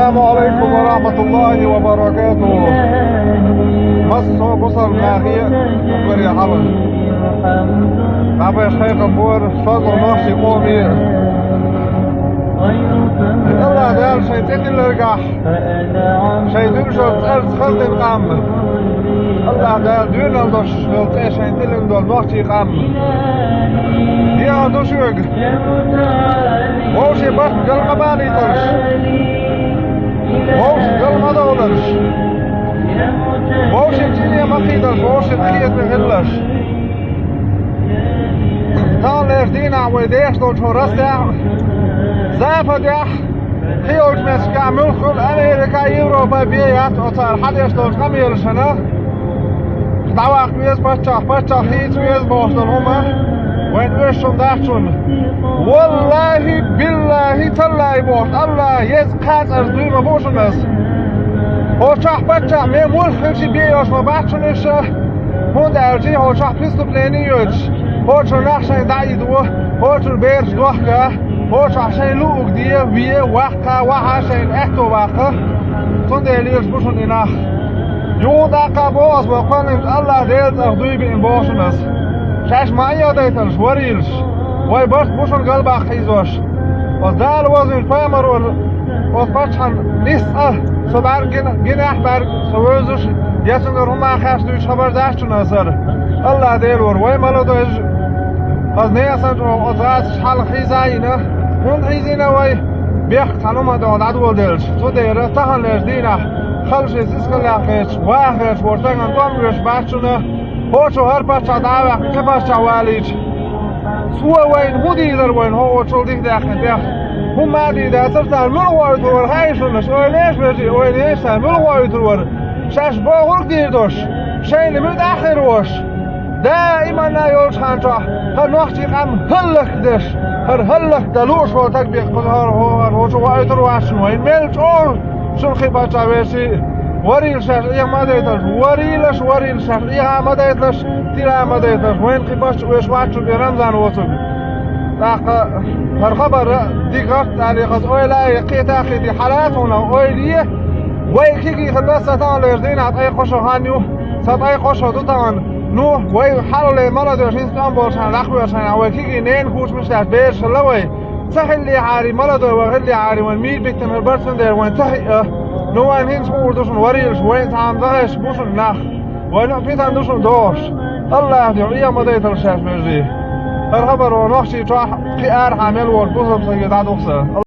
السلام عليكم ورحمة الله وبركاته. مصر بصر ناخية وقرية حبل عبا شيخ أمور شاطر نفسي قومي الله دال شيطان اللي رقح شيطان شوت أرز خلط القام الله دال دون الدوش شوت شيطان اللي دول نفسي قام يا دوشوك ووشي بس قلق بالي ترش ووش قلق دولرش ووش الجنية مخيدرش ووش الخيط مخلش تان لردينا ويديش دول شو رستع زافة ديح خيوش مسكع ملخل أمريكا يوروبا بيات أطار حديش دول خميرشنا دعوة قويز بچا خيط ويز بوشتن هما وين وشم داشتون والله بالله تالله بوشت الله يز قاس أرزوي ما بوشن بس هوشاح بچا مي ملخلشي بيوش ما بچنش هون درجي هوشاح بيستوبليني يوش هوشو نخشن دعيدوه هوشو بيرش دوحكا هوش عشان لوق دي ويه وحكا وحشين احتو وحكا تون ديليرش بوشن إناخ يو داقا بوز وقوانيمت الله ديلت أخدوي بين بوشنس شاش معايا ديتلش وريلش واي برس بوشن قلبا خيزوش وز دال وزن فامر وز بچحن نسأ سبار جناح بار سوزوش يسنگر هما خاش دوش خبر داشتون أسر الله ديلور واي مالو دوش وز نيسان جو أزاز شحال خيزاينه هون خيزينه واي بيخ تنوما دون عدول ديلش تو ديره تحن لش دينه خلش سيسكن لاخش واخش ورتنگن دومرش باشونه هوشو هر بچا داوخ كبچا واليج سوى وين مدير وين هو شولديك داخل هم ما دي ده ترتال ملوار تور هايشونش وينيش بيجي وينيش ملوار تور شاش باغور ديردوش شين مد اخر وش دائما لا يوش خانجا هر نوختي قام هلك دش هر هلك دلوش ورتك بيقبل هر هوشو وايتر واشن وين ملش اور شو خيباچا بيشي وريل شاش إيه ما ديتلش وريل شاش إيه ما ديتلش تيرا ما ديتلش وين قباش ويش واتشو برمضان وصل لاقا هالخبر ديقرت على قص أويلا يقيت أخي دي حالاتنا أويلية ويكيكي خلصة تان لردين عط أي قشو هانيو سات أي قشو دوتان نو وي حالو لي مرة دوشين ستان بولشان لخوشان ويكيكي نين خوش مشتاش بيش اللوي تحل لي عاري مرة دو وغل لي عاري وين ميل بيكتن هالبرسن دير وين تحي نو وين هين سمور دوشن وريلش وين تعام دهش بوشن نخ وين بيتان دوشن دوش الله يهدي إيا ما ديتل شاش مرجي الخبر ونخشي تواح قيار حامل ورد بوصل سيدات وخسر